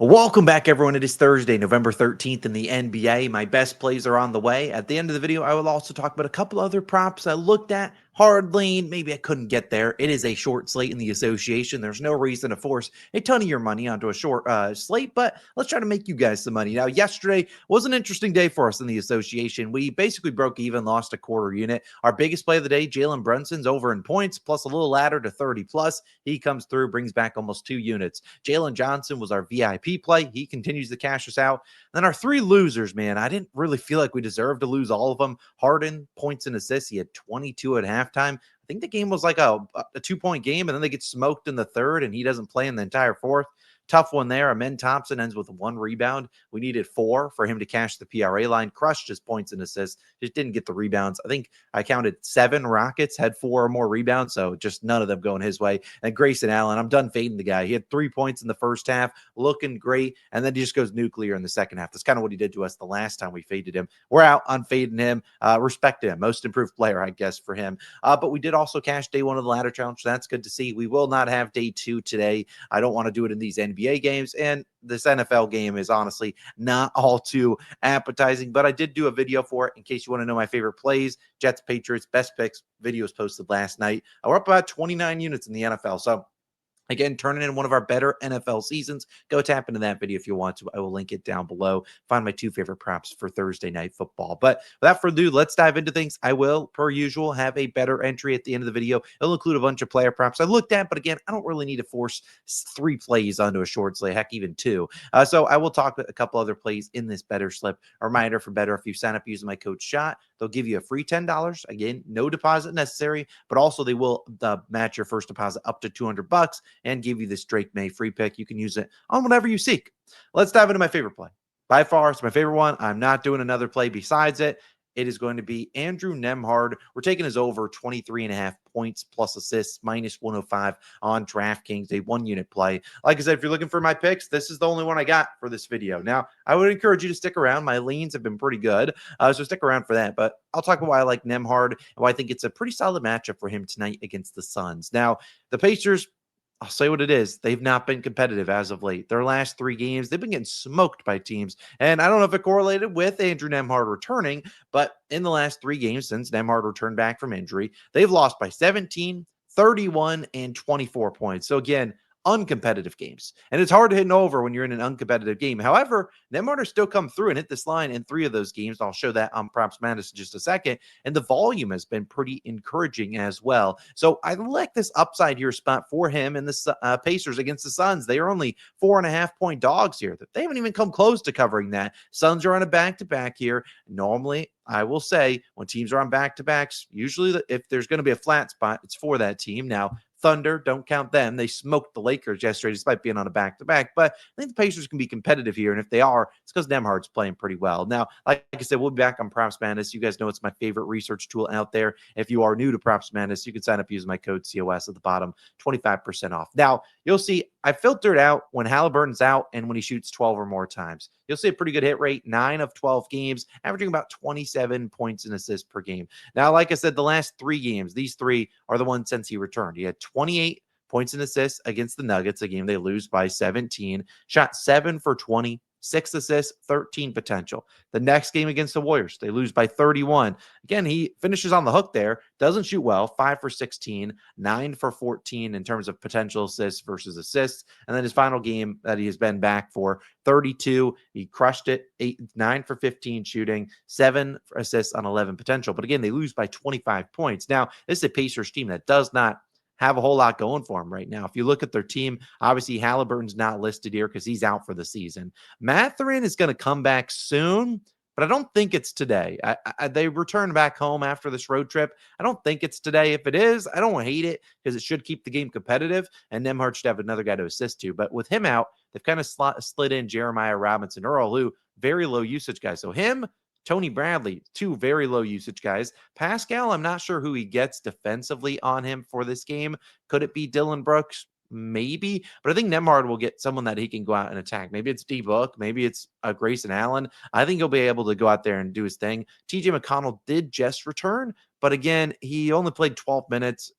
Welcome back, everyone. It is Thursday, November 13th in the NBA. My best plays are on the way. At the end of the video, I will also talk about a couple other props I looked at. Hard lean, maybe I couldn't get there. It is a short slate in the association. There's no reason to force a ton of your money onto a short slate, but let's try to make you guys some money. Now, yesterday was an interesting day for us in the association. We basically broke even, lost a quarter unit. Our biggest play of the day, Jalen Brunson's over in points, plus a little ladder to 30 plus. He comes through, brings back almost 2 units. Jalen Johnson was our VIP play. He continues to cash us out. Then our three losers, man, I didn't really feel like we deserved to lose all of them. Harden, points and assists. He had 22 at halftime. I think the game was like a 2-point game, and then they get smoked in the third, and he doesn't play in the entire fourth. Tough one there. Amen Thompson ends with 1 rebound. We needed 4 for him to cash the PRA line. Crushed his points and assists. Just didn't get the rebounds. I think I counted 7 Rockets had 4 or more rebounds, so just none of them going his way. And Grayson Allen, I'm done fading the guy. He had 3 points in the first half, looking great, and then he just goes nuclear in the second half. That's kind of what he did to us the last time we faded him. We're out on fading him. Respect him. Most improved player, I guess, for him. But we did also cash day 1 of the ladder challenge. That's good to see. We will not have day 2 today. I don't want to do it in these NBA games, and this NFL game is honestly not all too appetizing, but I did do a video for it in case you want to know my favorite plays. Jets, Patriots, best picks. Videos posted last night. We're up about 29 units in the NFL, so again, turning in one of our better NFL seasons. Go tap into that video if you want to. I will link it down below. Find my 2 favorite props for Thursday night football. But without further ado, let's dive into things. I will, per usual, have a better entry at the end of the video. It'll include a bunch of player props I looked at, but again, I don't really need to force 3 plays onto a short slate, heck, even 2. So I will talk about a couple other plays in this better slip. A reminder for better, if you sign up using my code SHOT, they'll give you a free $10. Again, no deposit necessary, but also they will match your first deposit up to $200 and give you this Drake May free pick. You can use it on whatever you seek. Let's dive into my favorite play. By far, it's my favorite one. I'm not doing another play besides it. It is going to be Andrew Nembhard. We're taking his over 23.5 points plus assists, minus 105 on DraftKings, a 1-unit play. Like I said, if you're looking for my picks, this is the only one I got for this video. Now, I would encourage you to stick around. My leans have been pretty good, so stick around for that. But I'll talk about why I like Nembhard and why I think it's a pretty solid matchup for him tonight against the Suns. Now, the Pacers, I'll say what it is. They've not been competitive as of late. Their last 3 games, they've been getting smoked by teams. And I don't know if it correlated with Andrew Nembhard returning, but in the last 3 games since Nembhard returned back from injury, they've lost by 17, 31, and 24 points. So again, uncompetitive games. And it's hard to hit an over when you're in an uncompetitive game. However, Nembhard has still come through and hit this line in 3 of those games. I'll show that on Props Madness in just a second. And the volume has been pretty encouraging as well. So I like this upside here spot for him and the Pacers against the Suns. They are only 4.5-point dogs here. They haven't even come close to covering that. Suns are on a back-to-back here. Normally, I will say when teams are on back-to-backs, usually if there's going to be a flat spot, it's for that team. Now, Thunder, don't count them. They smoked the Lakers yesterday despite being on a back-to-back. But I think the Pacers can be competitive here. And if they are, it's because Nembhard's playing pretty well. Now, like I said, we'll be back on Props Madness. You guys know it's my favorite research tool out there. If you are new to Props Madness, you can sign up using my code COS at the bottom, 25% off. Now, you'll see I filtered out when Halliburton's out and when he shoots 12 or more times. You'll see a pretty good hit rate, 9 of 12 games, averaging about 27 points and assists per game. Now, like I said, the last 3 games, these 3 are the ones since he returned. He had 28 points and assists against the Nuggets, a game they lose by 17, shot 7 for 20, 6 assists, 13 potential. The next game against the Warriors, they lose by 31. Again, he finishes on the hook there, doesn't shoot well, 5 for 16, 9 for 14 in terms of potential assists versus assists. And then his final game that he has been back for, 32. He crushed it, 9 for 15 shooting, 7 for assists on 11 potential. But again, they lose by 25 points. Now, this is a Pacers team that does not have a whole lot going for him right now. If you look at their team, obviously Halliburton's not listed here because he's out for the season. Mathurin is going to come back soon, but I don't think it's today. They return back home after this road trip. I don't think it's today. If it is, I don't hate it because it should keep the game competitive, and Nembhard should have another guy to assist to. But with him out, they've kind of slid in Jeremiah Robinson Earl, who very low usage guy. So him, Tony Bradley, 2 very low usage guys. Pascal, I'm not sure who he gets defensively on him for this game. Could it be Dylan Brooks? Maybe, but I think Nembhard will get someone that he can go out and attack. Maybe it's D-Book, maybe it's Grayson Allen. I think he'll be able to go out there and do his thing. TJ McConnell did just return, but again, he only played 12 minutes.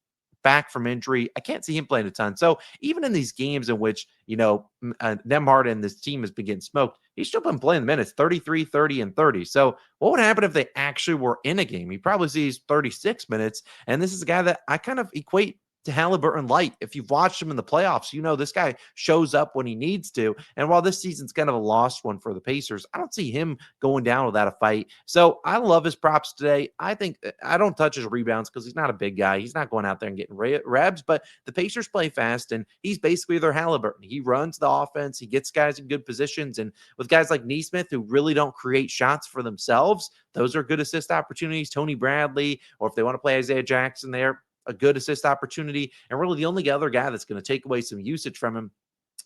back from injury. I can't see him playing a ton. So even in these games in which, Nemhard and this team has been getting smoked, he's still been playing the minutes 33, 30, and 30. So what would happen if they actually were in a game? He probably sees 36 minutes. And this is a guy that I kind of equate to Halliburton light. If you've watched him in the playoffs, this guy shows up when he needs to. And while this season's kind of a lost one for the Pacers, I don't see him going down without a fight. So I love his props today. I think I don't touch his rebounds because he's not a big guy. He's not going out there and getting rebs, but the Pacers play fast, and he's basically their Halliburton. He runs the offense. He gets guys in good positions. And with guys like Neesmith who really don't create shots for themselves, those are good assist opportunities. Tony Bradley, or if they want to play Isaiah Jackson there, a good assist opportunity. And really the only other guy that's going to take away some usage from him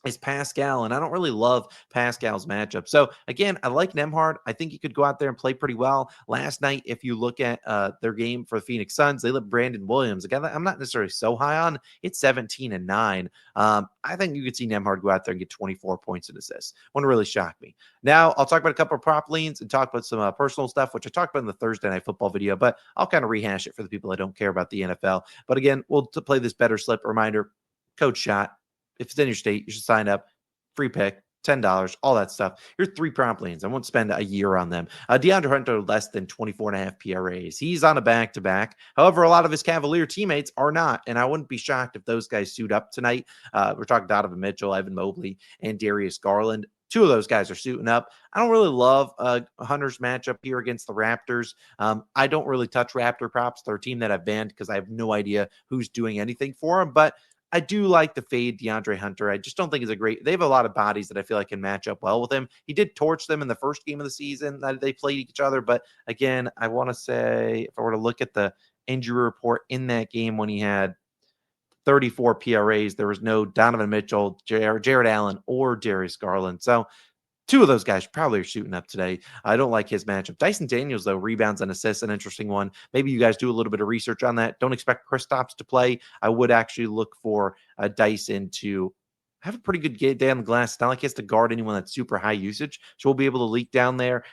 is Pascal, and I don't really love Pascal's matchup. So again, I like Nemhard. I think he could go out there and play pretty well. Last night, if you look at their game for the Phoenix Suns, they let Brandon Williams, a guy that I'm not necessarily so high on. It's 17-9. I think you could see Nemhard go out there and get 24 points and assists. Wouldn't really shock me. Now, I'll talk about a couple of prop leans and talk about some personal stuff, which I talked about in the Thursday Night Football video, but I'll kind of rehash it for the people that don't care about the NFL. But again, we'll play this better slip reminder. Code SHOT. If it's in your state, you should sign up. Free pick, $10, all that stuff. Here's 3 prompt lanes. I won't spend a year on them. DeAndre Hunter, less than 24.5 PRAs. He's on a back-to-back. However, a lot of his Cavalier teammates are not, and I wouldn't be shocked if those guys suit up tonight. We're talking Donovan Mitchell, Evan Mobley, and Darius Garland. 2 of those guys are suiting up. I don't really love Hunter's matchup here against the Raptors. I don't really touch Raptor props. They're a team that I've banned because I have no idea who's doing anything for them, but I do like the fade DeAndre Hunter. I just don't think they have a lot of bodies that I feel like can match up well with him. He did torch them in the first game of the season that they played each other. But again, I want to say, if I were to look at the injury report in that game when he had 34 PRAs, there was no Donovan Mitchell, Jared Allen, or Darius Garland. So 2 of those guys probably are shooting up today. I don't like his matchup. Dyson Daniels, though, rebounds and assists, an interesting one. Maybe you guys do a little bit of research on that. Don't expect Kristaps to play. I would actually look for Dyson to have a pretty good day on the glass. It's not like he has to guard anyone that's super high usage, so we'll be able to leak down there.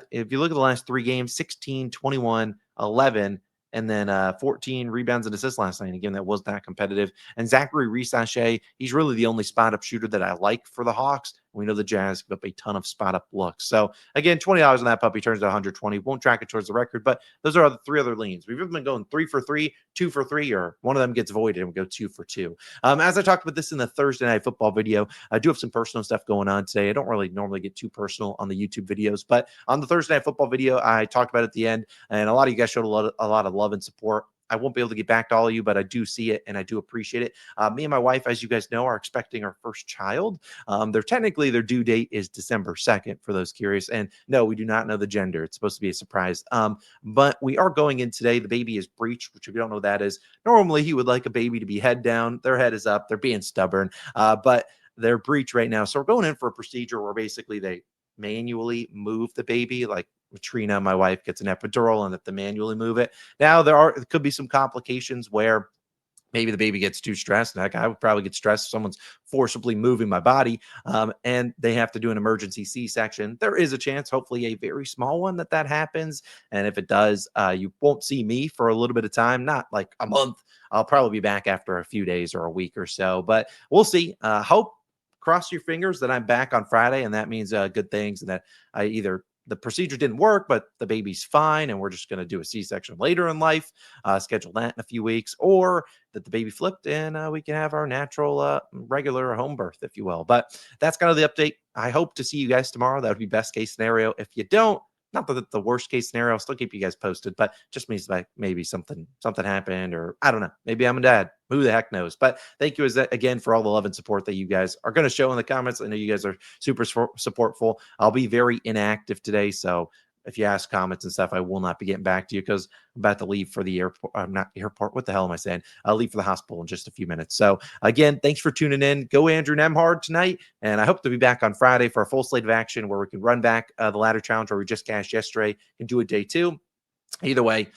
If you look at the last 3 games, 16, 21, 11, and then 14 rebounds and assists last night. Again, that was not competitive. And Zachary Risache, he's really the only spot-up shooter that I like for the Hawks. We know the Jazz give up a ton of spot-up looks. So, again, $20 on that puppy turns to 120. Won't track it towards the record, but those are the 3 other leans. We've been going 3 for 3, 2 for 3, or one of them gets voided and we go 2 for 2. As I talked about this in the Thursday Night Football video, I do have some personal stuff going on today. I don't really normally get too personal on the YouTube videos, but on the Thursday Night Football video, I talked about it at the end, and a lot of you guys showed a lot of love and support. I won't be able to get back to all of you, but I do see it and I do appreciate it. Me and my wife, as you guys know, are expecting our first child. Their due date is December 2nd for those curious. And no, we do not know the gender. It's supposed to be a surprise. But we are going in today. The baby is breech, which if you don't know what that is, normally he would like a baby to be head down. Their head is up. They're being stubborn. But they're breech right now. So we're going in for a procedure where basically they manually move the baby, like Trina, my wife, gets an epidural and that they manually move it. Now there could be some complications where maybe the baby gets too stressed. Heck, I would probably get stressed if someone's forcibly moving my body, and they have to do an emergency C-section. There is a chance, hopefully a very small one, that happens. And if it does, you won't see me for a little bit of time, not like a month. I'll probably be back after a few days or a week or so, but we'll see. Hope, cross your fingers that I'm back on Friday, and that means good things, and that I either the procedure didn't work, but the baby's fine, and we're just going to do a C-section later in life, schedule that in a few weeks, or that the baby flipped and we can have our natural, regular home birth, if you will. But that's kind of the update. I hope to see you guys tomorrow. That would be best case scenario. If you don't, not that the worst case scenario, I'll still keep you guys posted, but just means like maybe something happened, or I don't know. Maybe I'm a dad. Who the heck knows? But thank you again for all the love and support that you guys are going to show in the comments. I know you guys are super supportful. I'll be very inactive today, so if you ask comments and stuff, I will not be getting back to you because I'm about to leave for the airport. I'm not airport. What the hell am I saying? I'll leave for the hospital in just a few minutes. So again, thanks for tuning in. Go Andrew Nemhard tonight. And I hope to be back on Friday for a full slate of action where we can run back the ladder challenge where we just cashed yesterday and do a day 2. Either way,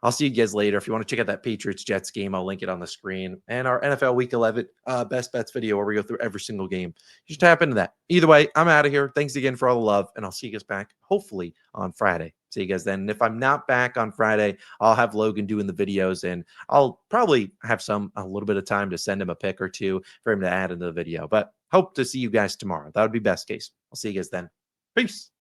I'll see you guys later. If you want to check out that Patriots-Jets game, I'll link it on the screen. And our NFL Week 11 Best Bets video where we go through every single game. You should tap into that. Either way, I'm out of here. Thanks again for all the love, and I'll see you guys back hopefully on Friday. See you guys then. And if I'm not back on Friday, I'll have Logan doing the videos, and I'll probably have a little bit of time to send him a pick or two for him to add into the video. But hope to see you guys tomorrow. That would be best case. I'll see you guys then. Peace.